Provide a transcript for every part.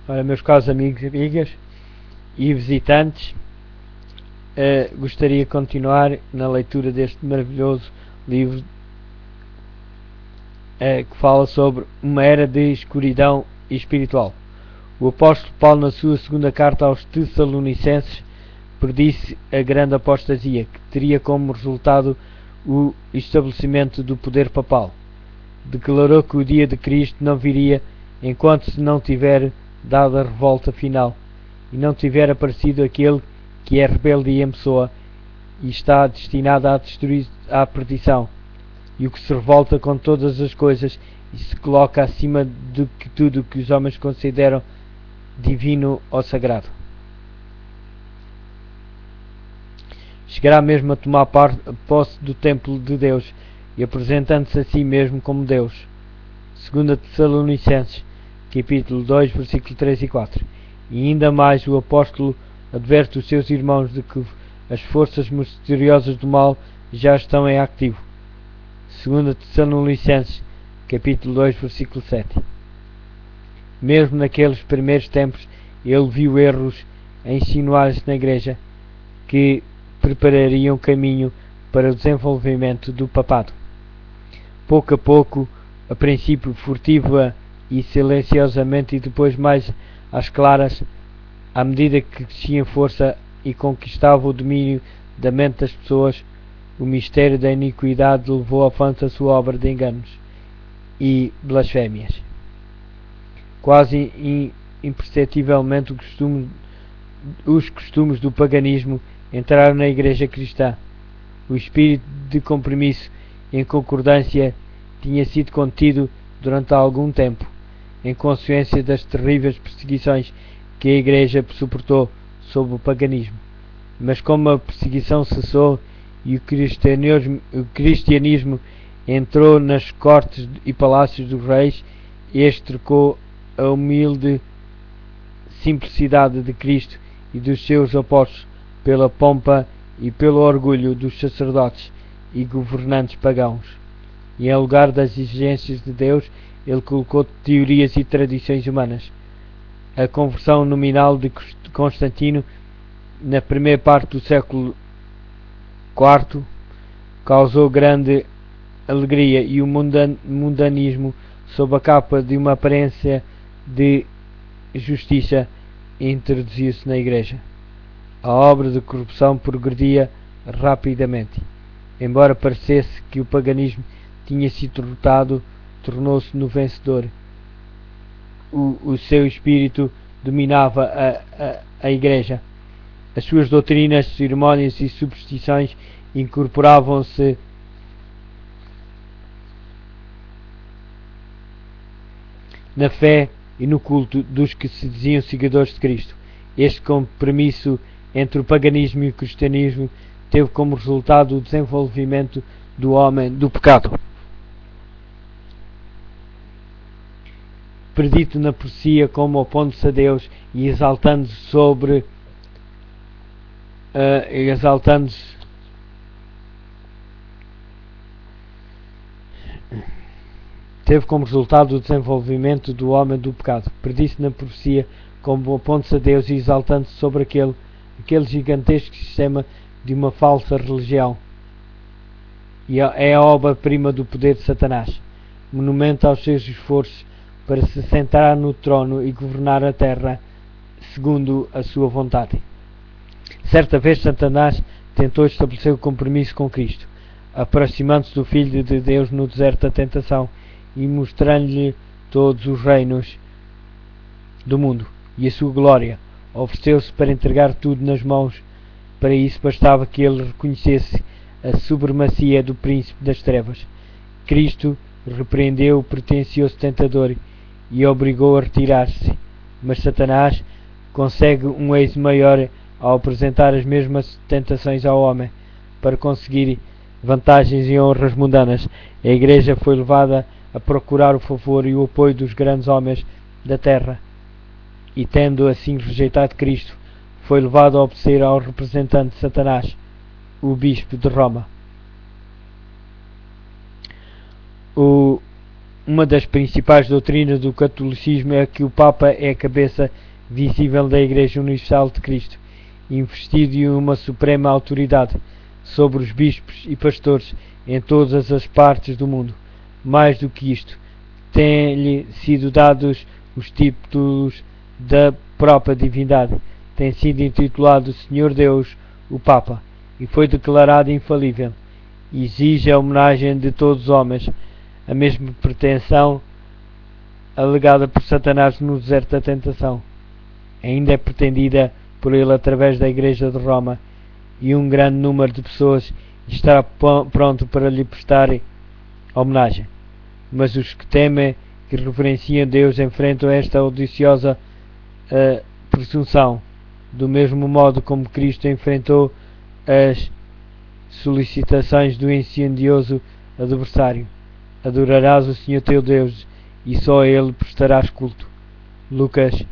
Ora, meus caros amigos e amigas e visitantes, gostaria de continuar na leitura deste maravilhoso livro que fala sobre uma era de escuridão espiritual. O apóstolo Paulo, na sua segunda carta aos Tessalonicenses, predisse a grande apostasia que teria como resultado o estabelecimento do poder papal. Declarou que o dia de Cristo não viria enquanto se não tiver dado a revolta final e não tiver aparecido aquele que é rebeldia em pessoa e está destinado à perdição, e o que se revolta com todas as coisas e se coloca acima de tudo que os homens consideram divino ou sagrado. Chegará mesmo a tomar posse do templo de Deus e apresentando-se a si mesmo como Deus. 2 Tessalonicenses, capítulo 2, versículo 3 e 4. E ainda mais o apóstolo adverte os seus irmãos de que as forças misteriosas do mal já estão em ativo. 2 Tessalonicenses, capítulo 2, versículo 7. Mesmo naqueles primeiros tempos, ele viu erros a insinuar-se na igreja que preparariam caminho para o desenvolvimento do papado. Pouco a pouco, a princípio furtiva e silenciosamente, e depois mais às claras, à medida que crescia em força e conquistava o domínio da mente das pessoas, o mistério da iniquidade levou avante a sua obra de enganos e blasfémias. Quase imperceptivelmente os costumes do paganismo entraram na igreja cristã. O espírito de compromisso em concordância tinha sido contido durante algum tempo, em consequência das terríveis perseguições que a igreja suportou sob o paganismo. Mas como a perseguição cessou e o cristianismo entrou nas cortes e palácios dos reis, este trocou a humilde simplicidade de Cristo e dos seus apóstolos pela pompa e pelo orgulho dos sacerdotes e governantes pagãos. E em lugar das exigências de Deus, ele colocou teorias e tradições humanas. A conversão nominal de Constantino na primeira parte do século IV causou grande alegria, e o mundanismo, sob a capa de uma aparência de justiça, introduziu-se na igreja. A obra de corrupção progredia rapidamente. Embora parecesse que o paganismo tinha sido derrotado, tornou-se no vencedor. O seu espírito dominava a igreja. As suas doutrinas, cerimónias e superstições incorporavam-se na fé e no culto dos que se diziam seguidores de Cristo. Este compromisso entre o paganismo e o cristianismo teve como resultado o desenvolvimento do homem do pecado. Predito na profecia como opondo-se a Deus e exaltando-se teve como resultado o desenvolvimento do homem do pecado. Predisse na profecia como opondo-se a Deus e exaltando-se sobre aquele gigantesco sistema de uma falsa religião. E é a obra-prima do poder de Satanás, monumento aos seus esforços para se sentar no trono e governar a terra segundo a sua vontade. Certa vez Satanás tentou estabelecer o compromisso com Cristo, aproximando-se do Filho de Deus no deserto da tentação e mostrando-lhe todos os reinos do mundo e a sua glória. Ofereceu-se para entregar tudo nas mãos. Para isso bastava que ele reconhecesse a supremacia do príncipe das trevas. Cristo repreendeu o pretensioso tentador e obrigou a retirar-se. Mas Satanás consegue um êxito maior ao apresentar as mesmas tentações ao homem para conseguir vantagens e honras mundanas. A Igreja foi levada a procurar o favor e o apoio dos grandes homens da terra, e tendo assim rejeitado Cristo, foi levado a obedecer ao representante de Satanás, o bispo de Roma. Um Uma das principais doutrinas do catolicismo é que o Papa é a cabeça visível da Igreja Universal de Cristo, investido de uma suprema autoridade sobre os bispos e pastores em todas as partes do mundo. Mais do que isto, têm-lhe sido dados os títulos da própria divindade. Tem sido intitulado Senhor Deus, o Papa, e foi declarado infalível. Exige a homenagem de todos os homens, a mesma pretensão alegada por Satanás no deserto da tentação. Ainda é pretendida por ele através da Igreja de Roma, e um grande número de pessoas estará pronto para lhe prestar homenagem. Mas os que temem e reverenciam Deus enfrentam esta audaciosa presunção, do mesmo modo como Cristo enfrentou as solicitações do insidioso adversário. Adorarás o Senhor teu Deus e só a Ele prestarás culto. Lucas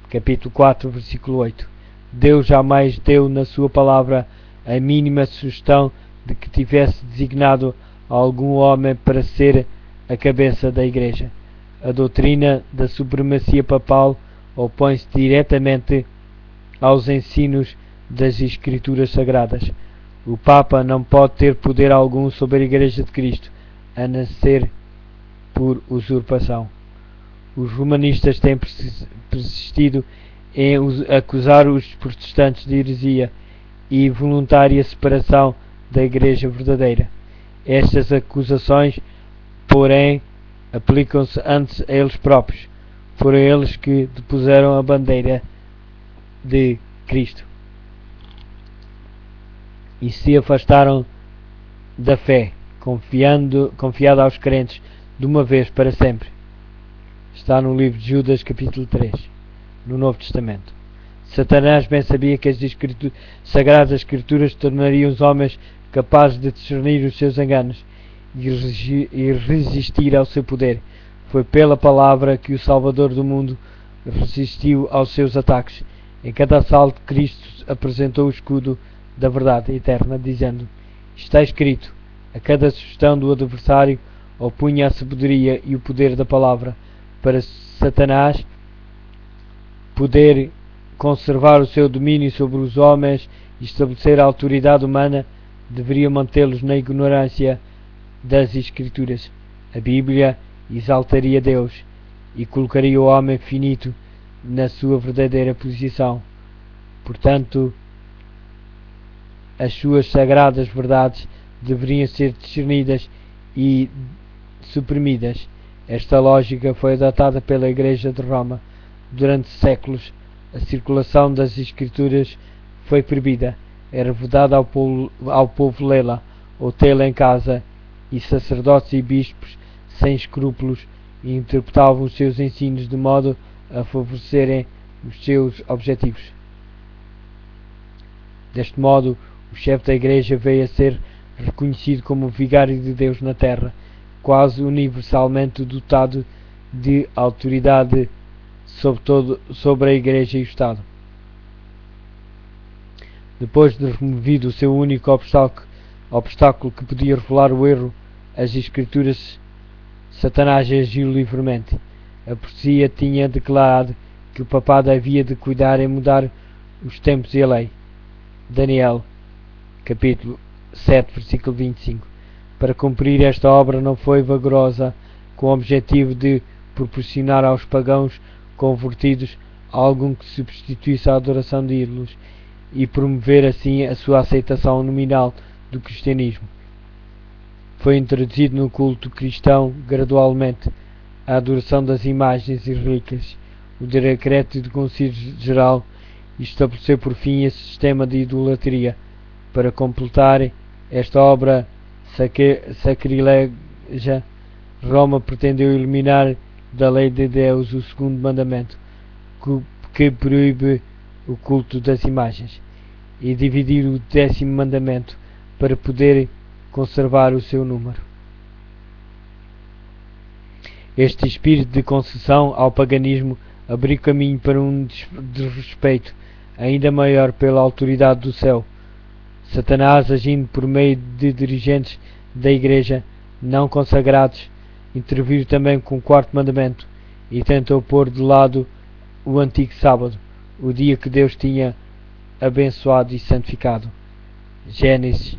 capítulo 4, versículo 8. Deus jamais deu na sua palavra a mínima sugestão de que tivesse designado algum homem para ser a cabeça da Igreja. A doutrina da supremacia papal opõe-se diretamente aos ensinos das Escrituras Sagradas. O Papa não pode ter poder algum sobre a Igreja de Cristo, a não ser por usurpação. Os romanistas têm persistido em acusar os protestantes de heresia e voluntária separação da Igreja verdadeira. Estas acusações, porém, aplicam-se antes a eles próprios. Foram eles que depuseram a bandeira de Cristo e se afastaram da fé, confiada aos crentes de uma vez para sempre. Está no livro de Judas, capítulo 3, no Novo Testamento. Satanás bem sabia que as Sagradas Escrituras tornariam os homens capazes de discernir os seus enganos e resistir ao seu poder. Foi pela palavra que o Salvador do mundo resistiu aos seus ataques. Em cada assalto, Cristo apresentou o escudo da verdade eterna, dizendo: está escrito. A cada sugestão do adversário opunha a sabedoria e o poder da palavra. Para Satanás poder conservar o seu domínio sobre os homens e estabelecer a autoridade humana, deveria mantê-los na ignorância das Escrituras. A Bíblia exaltaria Deus e colocaria o homem finito na sua verdadeira posição. Portanto, as suas sagradas verdades deveriam ser discernidas e suprimidas. Esta lógica foi adotada pela Igreja de Roma. Durante séculos, a circulação das Escrituras foi proibida. Era vedada ao povo lê-la ou tê-la em casa, e sacerdotes e bispos, sem escrúpulos, interpretavam os seus ensinos de modo a favorecerem os seus objetivos. Deste modo, o chefe da Igreja veio a ser reconhecido como o vigário de Deus na terra, quase universalmente dotado de autoridade sobre a Igreja e o Estado. Depois de removido o seu único obstáculo que podia revelar o erro, as Escrituras, Satanás agiu livremente. A profecia tinha declarado que o papado havia de cuidar em mudar os tempos e a lei. Daniel, capítulo 7, versículo 25. Para cumprir esta obra não foi vagarosa, com o objetivo de proporcionar aos pagãos convertidos algo que substituísse a adoração de ídolos e promover assim a sua aceitação nominal do cristianismo. Foi introduzido no culto cristão gradualmente a adoração das imagens e relíquias. O decreto do Concílio Geral estabeleceu por fim esse sistema de idolatria. Para completar esta obra sacrilégia, Roma pretendeu eliminar da lei de Deus o segundo mandamento, que proíbe o culto das imagens, e dividir o 10º mandamento para poder conservar o seu número. Este espírito de concessão ao paganismo abriu caminho para um desrespeito ainda maior pela autoridade do céu. Satanás, agindo por meio de dirigentes da Igreja não consagrados, interviu também com o quarto mandamento e tentou pôr de lado o antigo sábado, o dia que Deus tinha abençoado e santificado. Gênesis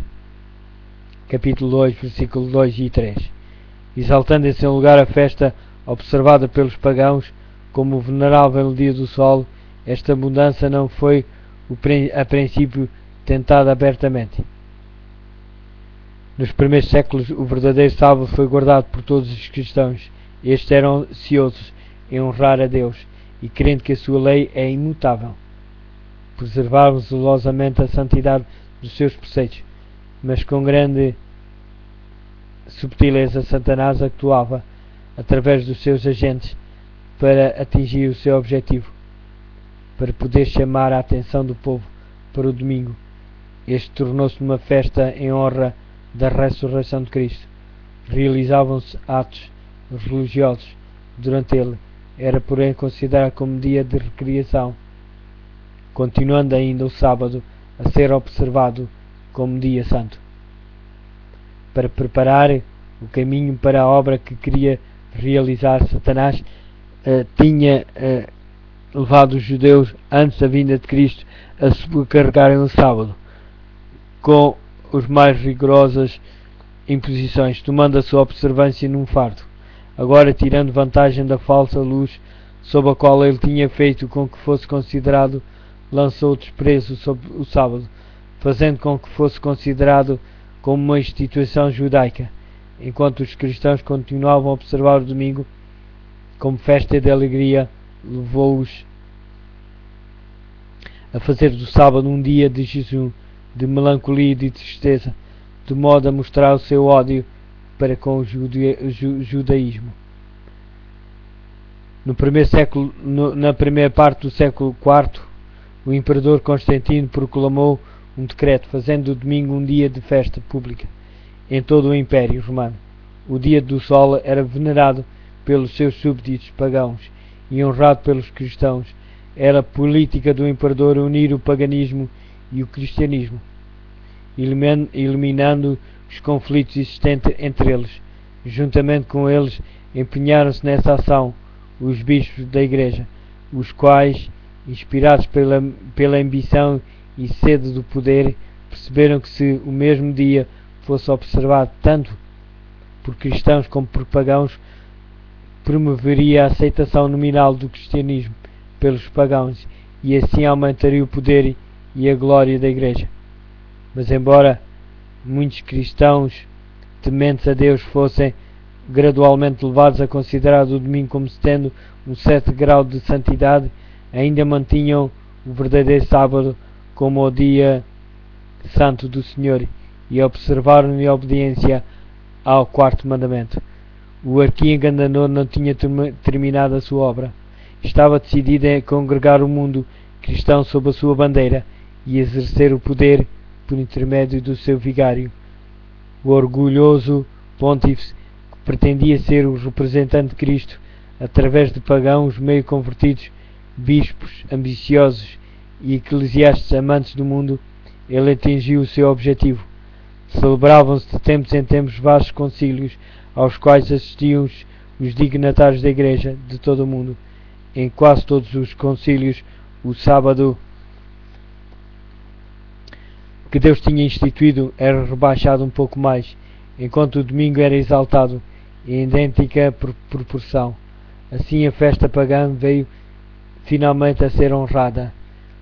capítulo 2, versículos 2 e 3. Exaltando em seu lugar a festa observada pelos pagãos como o venerável dia do sol, esta mudança não foi a princípio tentada abertamente. Nos primeiros séculos, o verdadeiro sábado foi guardado por todos os cristãos. Estes eram ansiosos em honrar a Deus e crendo que a sua lei é imutável. Preservavam zelosamente a santidade dos seus preceitos, mas com grande subtileza Satanás atuava através dos seus agentes para atingir o seu objetivo, para poder chamar a atenção do povo para o domingo. Este tornou-se uma festa em honra da ressurreição de Cristo. Realizavam-se atos religiosos durante ele. Era, porém, considerado como dia de recreação, continuando ainda o sábado a ser observado como dia santo. Para preparar o caminho para a obra que queria realizar, Satanás tinha levado os judeus antes da vinda de Cristo a sobrecarregarem o sábado com as mais rigorosas imposições, tomando a sua observância num fardo. Agora, tirando vantagem da falsa luz sob a qual ele tinha feito com que fosse considerado, lançou desprezo sobre o sábado, fazendo com que fosse considerado como uma instituição judaica, enquanto os cristãos continuavam a observar o domingo como festa de alegria. Levou-os a fazer do sábado um dia de jejum, de melancolia e de tristeza, de modo a mostrar o seu ódio para com o judaísmo. No primeiro século, na primeira parte do século IV, o imperador Constantino proclamou um decreto fazendo o domingo um dia de festa pública em todo o Império Romano. O dia do sol era venerado pelos seus súbditos pagãos e honrado pelos cristãos. Era a política do imperador unir o paganismo e o cristianismo, eliminando os conflitos existentes entre eles. Juntamente com eles, empenharam-se nessa ação os bispos da Igreja, os quais, inspirados pela ambição e sede do poder, perceberam que se o mesmo dia fosse observado tanto por cristãos como por pagãos, promoveria a aceitação nominal do cristianismo pelos pagãos e assim aumentaria o poder e a glória da Igreja. Mas embora muitos cristãos tementes a Deus fossem gradualmente levados a considerar o domingo como tendo um certo grau de santidade, ainda mantinham o verdadeiro sábado como o dia santo do Senhor e observaram em obediência ao quarto mandamento. O arqui-enganador não tinha terminado a sua obra. Estava decidido a congregar o mundo cristão sob a sua bandeira e exercer o poder por intermédio do seu vigário. O orgulhoso pontífice, que pretendia ser o representante de Cristo através de pagãos meio convertidos, bispos ambiciosos e eclesiastes amantes do mundo, ele atingiu o seu objetivo. Celebravam-se de tempos em tempos vastos concílios aos quais assistiam os dignatários da Igreja de todo o mundo. Em quase todos os concílios, o sábado que Deus tinha instituído era rebaixado um pouco mais, enquanto o domingo era exaltado em idêntica proporção. Assim a festa pagã veio finalmente a ser honrada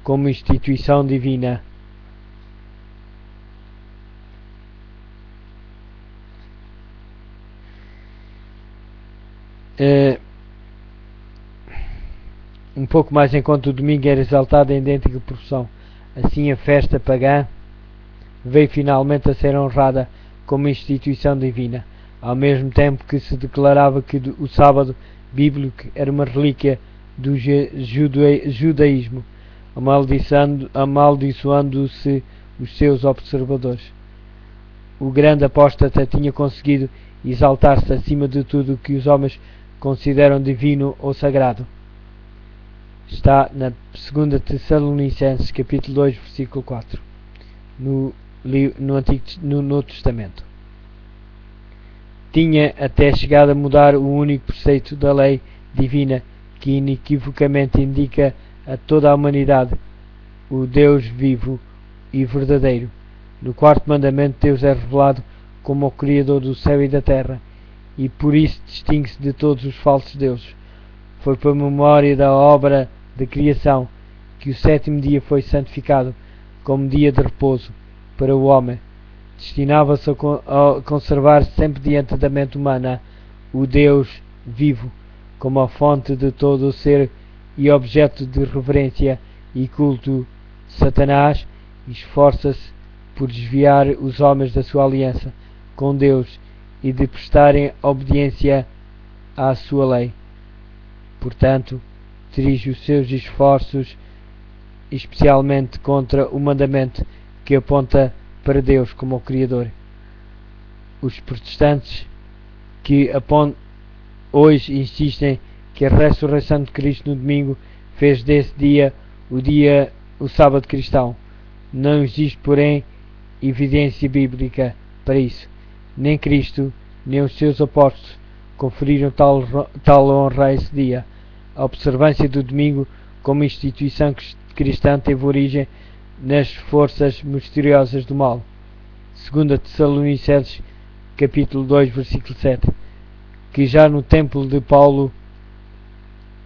como instituição divina. Um pouco mais enquanto o domingo era exaltado em idêntica proporção. Assim a festa pagã veio finalmente a ser honrada como instituição divina, ao mesmo tempo que se declarava que o sábado bíblico era uma relíquia do judaísmo, amaldiçoando-se os seus observadores. O grande apóstata tinha conseguido exaltar-se acima de tudo o que os homens consideram divino ou sagrado. Está na 2 Tessalonicenses capítulo 2 versículo 4 no Novo Testamento. tinha até chegado a mudar o único preceito da lei divina que inequivocamente indica a toda a humanidade o Deus vivo e verdadeiro. No quarto mandamento, Deus é revelado como o Criador do céu e da terra, e por isso distingue-se de todos os falsos deuses. Foi por memória da obra de criação que o sétimo dia foi santificado como dia de repouso para o homem. Destinava-se a conservar sempre diante da mente humana o Deus vivo como a fonte de todo o ser e objeto de reverência e culto. Satanás esforça-se por desviar os homens da sua aliança com Deus e de prestarem obediência à sua lei. Portanto, dirige os seus esforços especialmente contra o mandamento que aponta para Deus como o Criador. Os protestantes que hoje insistem que a ressurreição de Cristo no domingo fez desse dia o sábado cristão. Não existe, porém, evidência bíblica para isso. Nem Cristo, nem os seus apóstolos conferiram tal honra a esse dia. A observância do domingo como instituição cristã teve origem nas forças misteriosas do mal. 2 Tessalonicenses capítulo 2, versículo 7, que já no templo de Paulo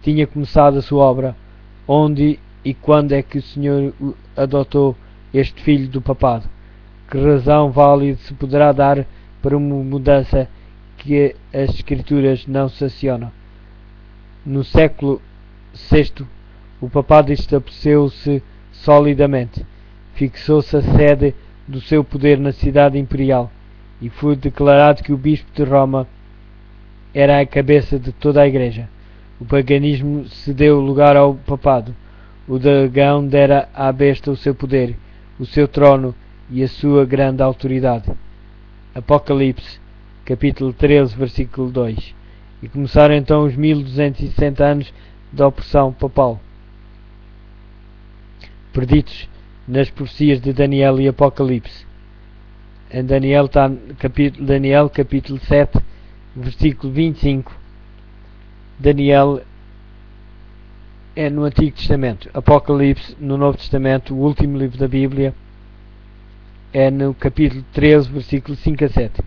tinha começado a sua obra. Onde e quando é que o Senhor adotou este filho do papado? Que razão válida se poderá dar para uma mudança que as Escrituras não sancionam? No século VI, o papado estabeleceu-se solidamente, fixou-se a sede do seu poder na cidade imperial, e foi declarado que o bispo de Roma era a cabeça de toda a Igreja. O paganismo cedeu lugar ao papado. O dragão dera à besta o seu poder, o seu trono e a sua grande autoridade. Apocalipse, capítulo 13, versículo 2. E começaram então os 1260 anos da opressão papal, perdidos nas profecias de Daniel e Apocalipse. Em Daniel capítulo 7, versículo 25. Daniel é no Antigo Testamento. Apocalipse no Novo Testamento, o último livro da Bíblia, é no capítulo 13, versículo 5 a 7.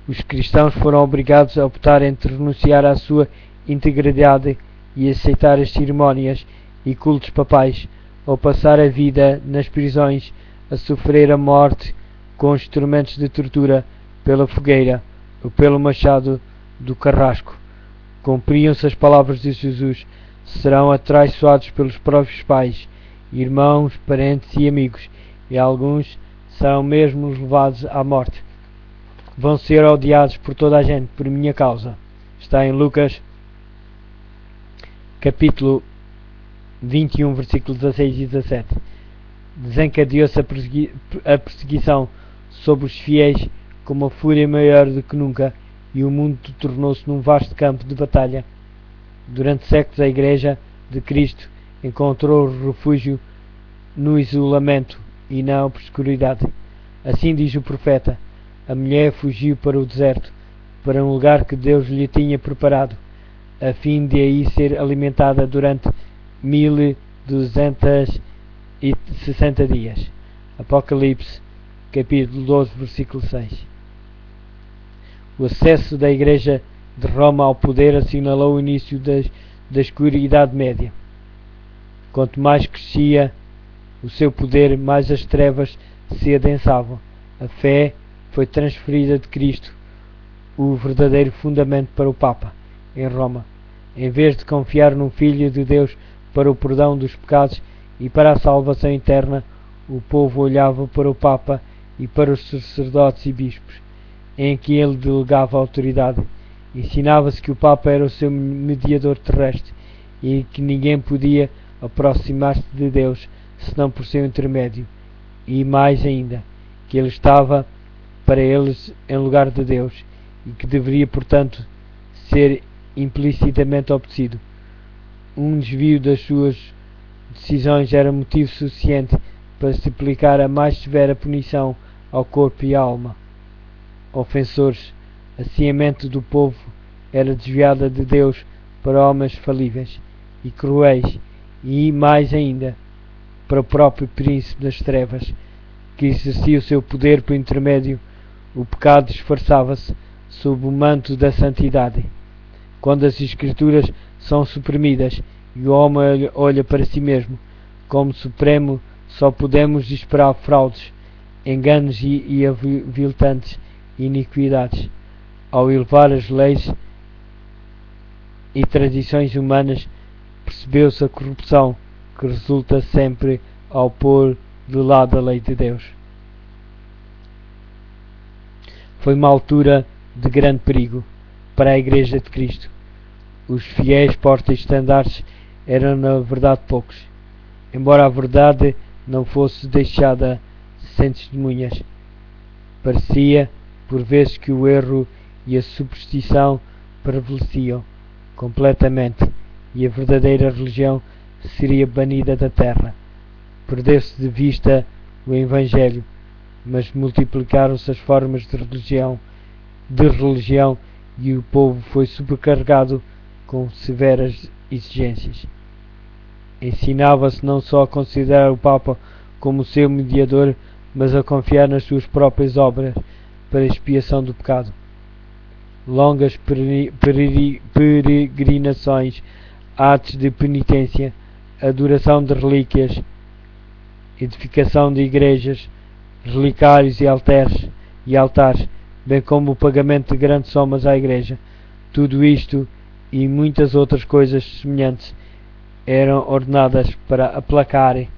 Os cristãos foram obrigados a optar entre renunciar à sua integridade e aceitar as cerimónias e cultos papais, ou passar a vida nas prisões a sofrer a morte com instrumentos de tortura pela fogueira ou pelo machado do carrasco. Cumpriam-se as palavras de Jesus: serão atraiçoados pelos próprios pais, irmãos, parentes e amigos, e alguns serão mesmo levados à morte. Vão ser odiados por toda a gente por minha causa. Está em Lucas capítulo 21, versículos 16 e 17. Desencadeou-se a perseguição sobre os fiéis com uma fúria maior do que nunca, e o mundo tornou-se num vasto campo de batalha. Durante séculos a Igreja de Cristo encontrou refúgio no isolamento e na obscuridade. Assim diz o profeta: a mulher fugiu para o deserto, para um lugar que Deus lhe tinha preparado, a fim de aí ser alimentada durante 1260 dias. Apocalipse capítulo 12, versículo 6. O acesso da Igreja de Roma ao poder assinalou o início da escura Idade Média. Quanto mais crescia o seu poder, mais as trevas se adensavam. A fé foi transferida de Cristo, o verdadeiro fundamento, para o Papa, em Roma. Em vez de confiar no Filho de Deus para o perdão dos pecados e para a salvação eterna, o povo olhava para o Papa e para os sacerdotes e bispos, em que ele delegava a autoridade. Ensinava-se que o Papa era o seu mediador terrestre e que ninguém podia aproximar-se de Deus senão por seu intermédio, e mais ainda, que ele estava para eles em lugar de Deus e que deveria, portanto, ser implicitamente obedecido. Um desvio das suas decisões era motivo suficiente para se aplicar a mais severa punição ao corpo e à alma. Ofensores Assim a mente do povo era desviada de Deus para homens falíveis e cruéis, e mais ainda para o próprio príncipe das trevas, que exercia o seu poder por intermédio. O pecado disfarçava-se sob o manto da santidade. Quando as Escrituras são suprimidas e o homem olha para si mesmo como supremo, só podemos esperar fraudes, enganos e aviltantes iniquidades. Ao elevar as leis e tradições humanas, percebeu-se a corrupção que resulta sempre ao pôr de lado a lei de Deus. Foi uma altura de grande perigo para a Igreja de Cristo. Os fiéis porta-estandartes eram na verdade poucos, embora a verdade não fosse deixada sem testemunhas. Parecia por vezes que o erro e a superstição prevaleciam completamente e a verdadeira religião seria banida da terra. Perdeu-se de vista o Evangelho, mas multiplicaram-se as formas de religião e o povo foi sobrecarregado com severas exigências. Ensinava-se não só a considerar o Papa como seu mediador, mas a confiar nas suas próprias obras para a expiação do pecado. Longas peregrinações, atos de penitência, adoração de relíquias, edificação de igrejas, relicários e altares, bem como o pagamento de grandes somas à Igreja. Tudo isto e muitas outras coisas semelhantes eram ordenadas para aplacarem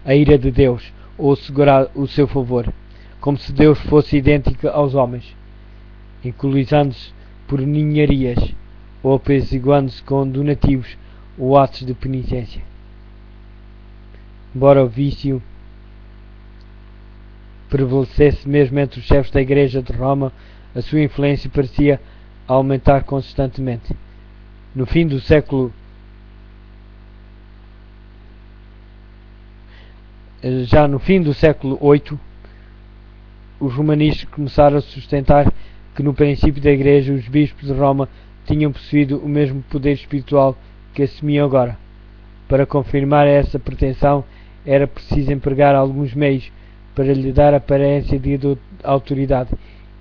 a ira de Deus ou assegurar o seu favor, como se Deus fosse idêntico aos homens, encolizando-se por ninharias ou apesiguando-se com donativos ou atos de penitência. Embora o vício prevalecesse mesmo entre os chefes da Igreja de Roma, a sua influência parecia aumentar constantemente. Já no fim do século VIII, os romanistas começaram a sustentar que no princípio da Igreja os bispos de Roma tinham possuído o mesmo poder espiritual que assumiam agora. Para confirmar essa pretensão, era preciso empregar alguns meios para lhe dar aparência de autoridade,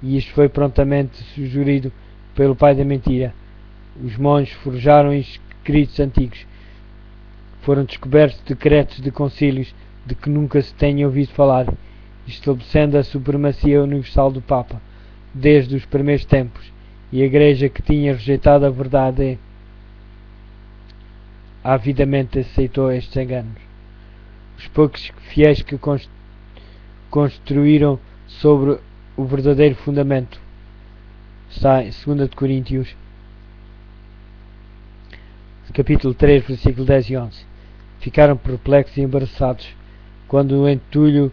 e isto foi prontamente sugerido pelo pai da mentira. Os monges forjaram escritos antigos. Foram descobertos decretos de concílios de que nunca se tenha ouvido falar, estabelecendo a supremacia universal do Papa, desde os primeiros tempos, e a Igreja, que tinha rejeitado a verdade, avidamente aceitou estes enganos. Os poucos fiéis que construíram sobre o verdadeiro fundamento, está em 2 Coríntios capítulo 3, versículo 10 e 11, ficaram perplexos e embaraçados quando o entulho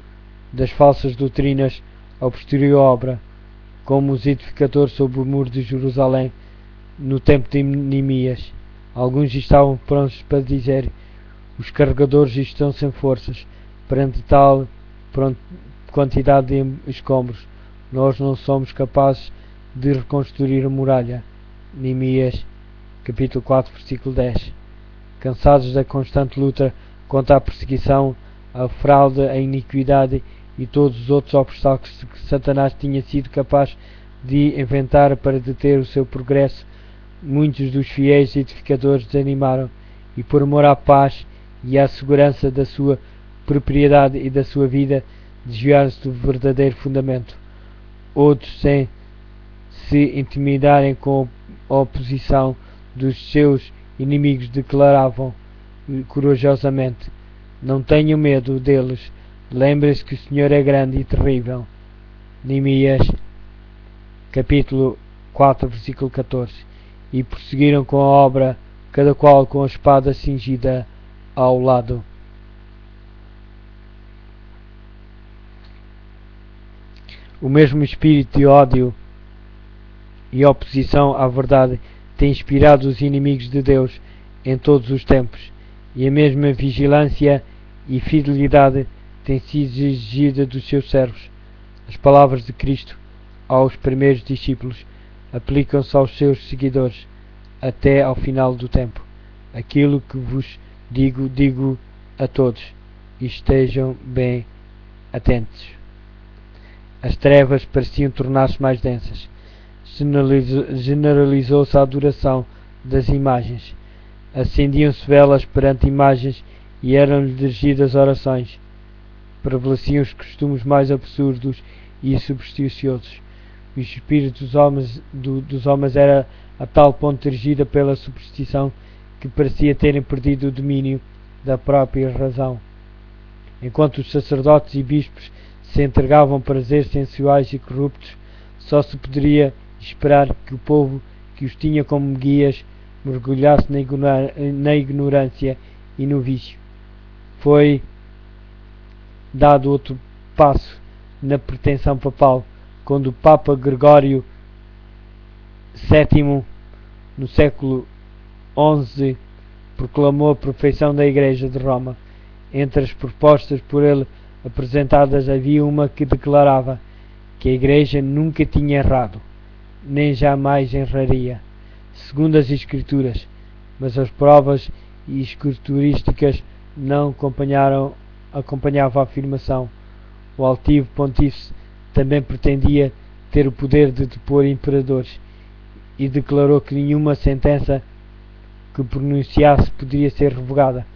das falsas doutrinas obstruiu a obra, como os edificadores sobre o muro de Jerusalém no tempo de Neemias. Alguns estavam prontos para dizer: os carregadores estão sem forças perante tal quantidade de escombros. Nós não somos capazes de reconstruir a muralha. Neemias capítulo 4, versículo 10. Cansados da constante luta contra a perseguição, a fraude, a iniquidade e todos os outros obstáculos que Satanás tinha sido capaz de inventar para deter o seu progresso, muitos dos fiéis edificadores desanimaram e, por amor à paz e à segurança da sua propriedade e da sua vida, desviaram-se do verdadeiro fundamento. Outros, sem se intimidarem com a oposição dos seus inimigos, declaravam corajosamente: não tenham medo deles, lembrem-se que o Senhor é grande e terrível. Neemias capítulo 4, versículo 14. E prosseguiram com a obra, cada qual com a espada cingida ao lado. O mesmo espírito de ódio e oposição à verdade tem inspirado os inimigos de Deus em todos os tempos, e a mesma vigilância e fidelidade tem sido exigida dos seus servos. A As palavras de Cristo aos primeiros discípulos aplicam-se aos seus seguidores até ao final do tempo. Aquilo que vos digo, digo a todos, e estejam bem atentos. As trevas pareciam tornar-se mais densas. Generalizou-se a adoração das imagens. Acendiam-se velas perante imagens e eram-lhe dirigidas orações. Prevaleciam os costumes mais absurdos e supersticiosos. O espírito dos homens era a tal ponto dirigida pela superstição que parecia terem perdido o domínio da própria razão. Enquanto os sacerdotes e bispos se entregavam a prazeres sensuais e corruptos, só se poderia esperar que o povo que os tinha como guias mergulhasse na ignorância e no vício. Foi dado outro passo na pretensão papal, quando o Papa Gregório VII, no século XI, proclamou a perfeição da Igreja de Roma. Entre as propostas por ele apresentadas havia uma que declarava que a Igreja nunca tinha errado, nem jamais erraria, segundo as Escrituras, mas as provas escriturísticas não acompanhavam a afirmação. O altivo pontífice também pretendia ter o poder de depor imperadores e declarou que nenhuma sentença que pronunciasse poderia ser revogada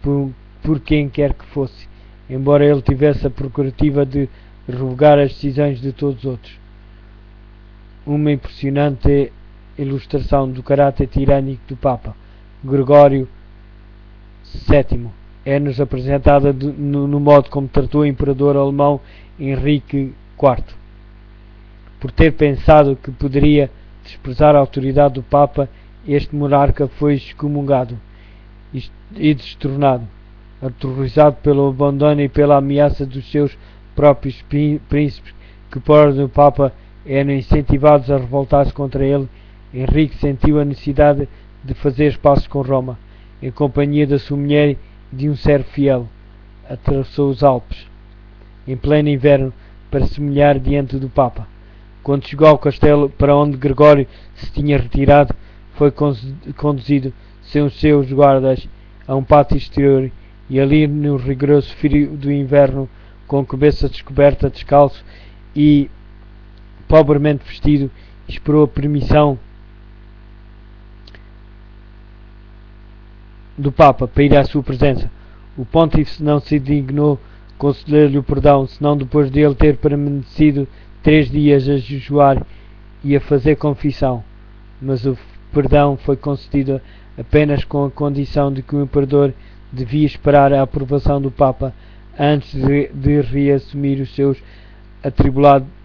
por quem quer que fosse, embora ele tivesse a prerrogativa de revogar as decisões de todos os outros. Uma impressionante ilustração do caráter tirânico do Papa Gregório VII é-nos apresentada no modo como tratou o imperador alemão Henrique IV. Por ter pensado que poderia desprezar a autoridade do Papa, este monarca foi excomungado e destornado, aterrorizado pelo abandono e pela ameaça dos seus próprios príncipes, que por ordem do Papa eram incentivados a revoltar-se contra ele. Henrique sentiu a necessidade de fazer as pazes com Roma. Em companhia da sua mulher e de um servo fiel, atravessou os Alpes em pleno inverno para se humilhar diante do Papa. Quando chegou ao castelo para onde Gregório se tinha retirado, foi conduzido sem os seus guardas a um pátio exterior, e ali, no rigoroso frio do inverno, com a cabeça descoberta, descalço e pobremente vestido, esperou a permissão do Papa para ir à sua presença. O pontífice não se dignou conceder-lhe o perdão, senão depois de ele ter permanecido 3 dias a jejuar e a fazer confissão. Mas o perdão foi concedido apenas com a condição de que o imperador devia esperar a aprovação do Papa antes de reassumir os seus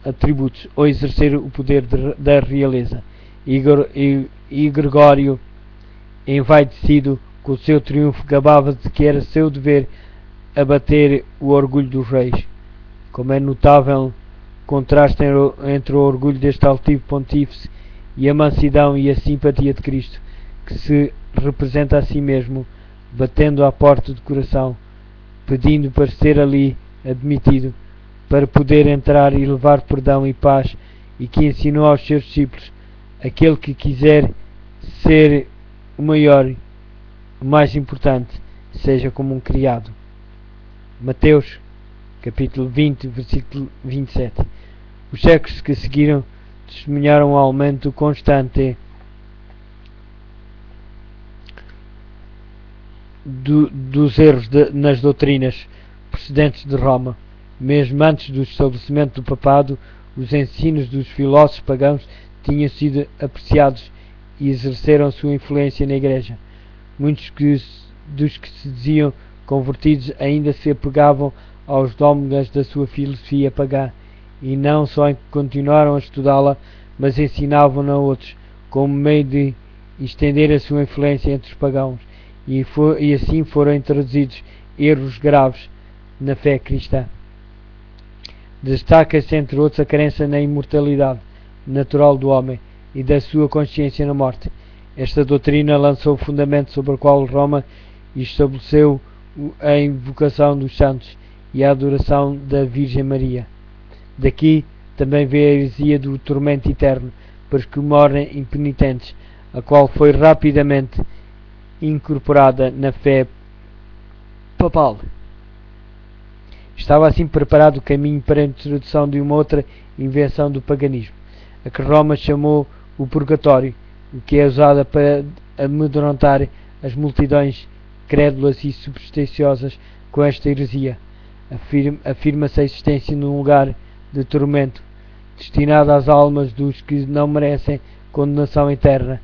atributos ou exercer o poder da realeza. E Gregório, envaidecido com o seu triunfo, gabava de que era seu dever abater o orgulho dos reis. Como é notável contraste entre o orgulho deste altivo pontífice e a mansidão e a simpatia de Cristo, que se representa a si mesmo, batendo à porta do coração, pedindo para ser ali admitido, para poder entrar e levar perdão e paz, e que ensinou aos seus discípulos: aquele que quiser ser o maior, o mais importante, seja como um criado. Mateus, capítulo 20, versículo 27. Os séculos que seguiram testemunharam um aumento constante dos erros nas doutrinas procedentes de Roma. Mesmo antes do estabelecimento do papado, os ensinos dos filósofos pagãos tinham sido apreciados e exerceram sua influência na Igreja. Muitos dos que se diziam convertidos ainda se apegavam aos dogmas da sua filosofia pagã, e não só continuaram a estudá-la, mas ensinavam-na a outros, como meio de estender a sua influência entre os pagãos, e assim foram introduzidos erros graves na fé cristã. Destaca-se, entre outros, a crença na imortalidade natural do homem e da sua consciência na morte. Esta doutrina lançou o fundamento sobre o qual Roma estabeleceu a invocação dos santos e a adoração da Virgem Maria. Daqui também vê a heresia do tormento eterno para os que morrem impenitentes, a qual foi rapidamente incorporada na fé papal. Estava assim preparado o caminho para a introdução de uma outra invenção do paganismo, a que Roma chamou o purgatório, o que é usada para amedrontar as multidões crédulas e supersticiosas com esta heresia. Afirma-se a existência de um lugar de tormento destinado às almas dos que não merecem condenação eterna,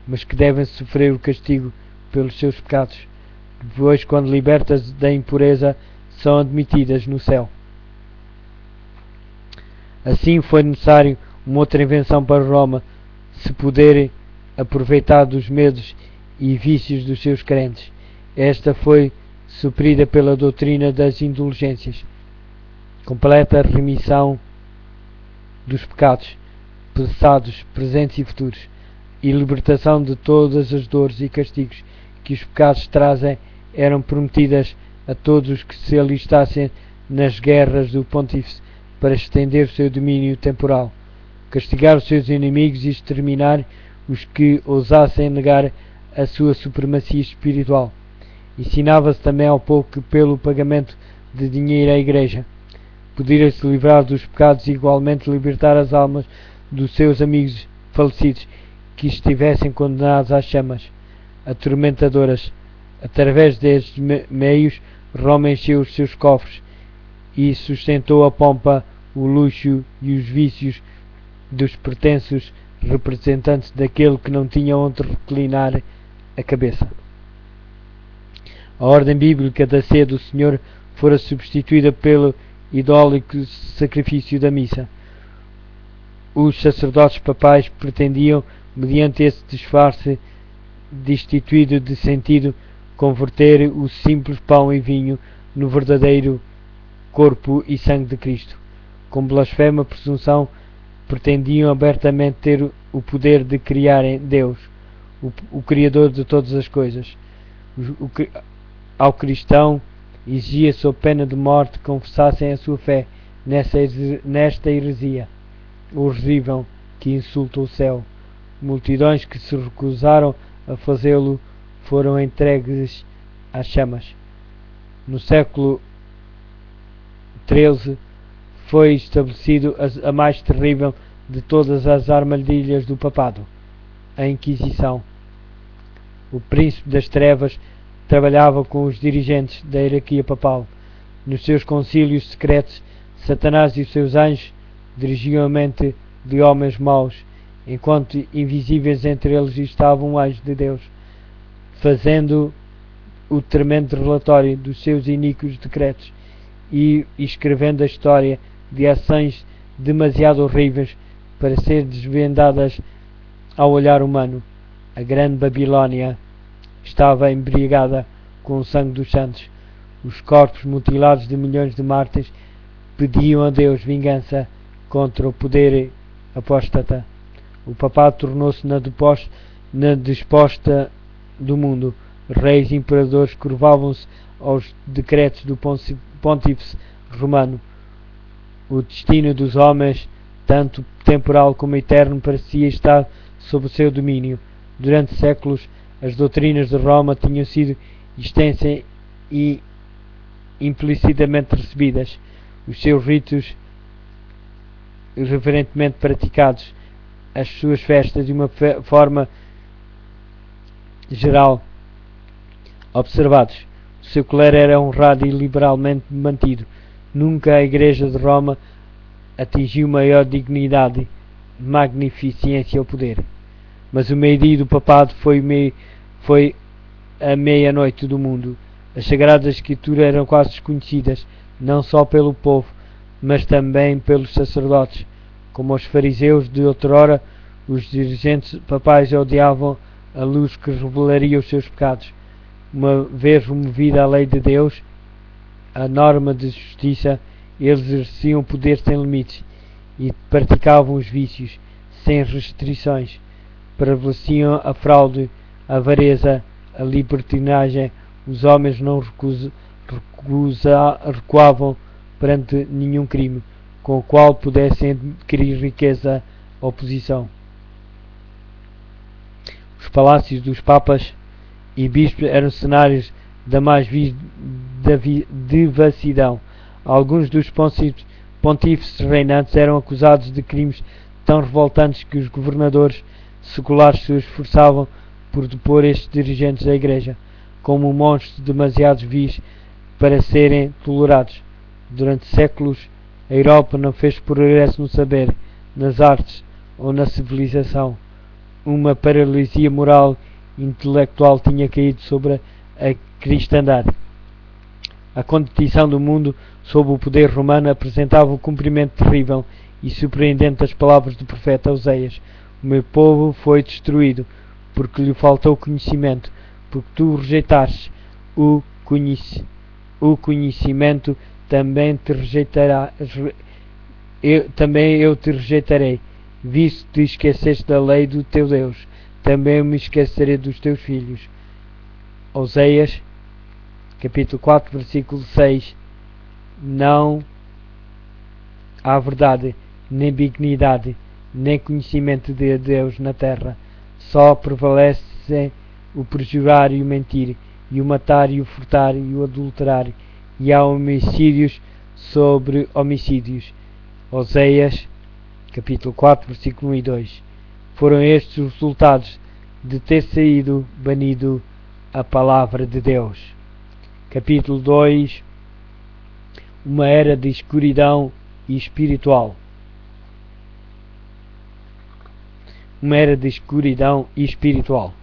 mas que devem sofrer o castigo pelos seus pecados. Depois, quando libertas da impureza, são admitidas no céu. Assim foi necessário uma outra invenção para Roma, se poder aproveitar dos medos e vícios dos seus crentes. Esta foi suprida pela doutrina das indulgências, completa remissão dos pecados passados, presentes e futuros, e libertação de todas as dores e castigos que os pecados trazem, eram prometidas a todos os que se alistassem nas guerras do Pontífice para estender o seu domínio temporal, castigar os seus inimigos e exterminar os que ousassem negar a sua supremacia espiritual. Ensinava-se também ao povo que, pelo pagamento de dinheiro à Igreja, podia-se livrar dos pecados e igualmente libertar as almas dos seus amigos falecidos que estivessem condenados às chamas atormentadoras. Através destes meios, Roma encheu os seus cofres e sustentou a pompa, o luxo e os vícios dos pretensos representantes daquele que não tinha onde reclinar a cabeça. A ordem bíblica da ceia do Senhor fora substituída pelo idólico sacrifício da missa. Os sacerdotes papais pretendiam, mediante esse disfarce destituído de sentido, converter o simples pão e vinho no verdadeiro corpo e sangue de Cristo. Com blasfema presunção, pretendiam abertamente ter o poder de criarem Deus, o Criador de todas as coisas. Ao cristão exigia sob pena de morte que confessassem a sua fé nesta heresia horrível que insulta o céu. Multidões que se recusaram a fazê-lo foram entregues às chamas. No século XIII foi estabelecido a mais terrível de todas as armadilhas do papado, a Inquisição. O príncipe das trevas trabalhava com os dirigentes da hierarquia papal. Nos seus concílios secretos, Satanás e os seus anjos dirigiam a mente de homens maus, enquanto invisíveis entre eles estavam um anjo de Deus, fazendo o tremendo relatório dos seus iníquos decretos e escrevendo a história de ações demasiado horríveis para ser desvendadas ao olhar humano. A grande Babilónia estava embriagada com o sangue dos santos. Os corpos mutilados de milhões de mártires pediam a Deus vingança contra o poder apóstata. O papado tornou-se na desposta do mundo. Reis e imperadores curvavam-se aos decretos do Pontífice Romano. O destino dos homens, tanto temporal como eterno, parecia estar sob o seu domínio. Durante séculos, as doutrinas de Roma tinham sido extensas e implicitamente recebidas. Os seus ritos irreverentemente praticados, as suas festas de uma forma geral observados. O seu clero era honrado e liberalmente mantido. Nunca a Igreja de Roma atingiu maior dignidade, magnificência ou poder. Mas o meio-dia do papado foi a meia-noite do mundo. As Sagradas Escrituras eram quase desconhecidas, não só pelo povo, mas também pelos sacerdotes. Como os fariseus de outrora, os dirigentes papais odiavam a luz que revelaria os seus pecados. Uma vez removida a lei de Deus, a norma de justiça, eles exerciam poder sem limites e praticavam os vícios sem restrições. Prevaleciam a fraude, a avareza, a libertinagem. Os homens não recuavam perante nenhum crime. com o qual pudessem adquirir riqueza ou posição. Os palácios dos papas e bispos eram cenários da mais devassidão. Alguns dos pontífices reinantes eram acusados de crimes tão revoltantes que os governadores seculares se esforçavam por depor estes dirigentes da Igreja, como monstros demasiado vis para serem tolerados. Durante séculos, a Europa não fez progresso no saber, nas artes ou na civilização. Uma paralisia moral e intelectual tinha caído sobre a cristandade. A condição do mundo sob o poder romano apresentava o cumprimento terrível e surpreendente das palavras do profeta Oseias: o meu povo foi destruído, porque lhe faltou conhecimento, porque tu rejeitaste o conhecimento, também eu te rejeitarei, visto que te esqueceste da lei do teu Deus, também eu me esquecerei dos teus filhos. Oseias, capítulo 4, versículo 6. Não há verdade, nem benignidade, nem conhecimento de Deus na terra. Só prevalecem o perjurar e o mentir, e o matar e o furtar e o adulterar, e há homicídios sobre homicídios. Oseias, capítulo 4, versículo 1 e 2. Foram estes os resultados de ter saído banido a palavra de Deus. Capítulo 2. Uma era de escuridão e espiritual. Uma era de escuridão e espiritual.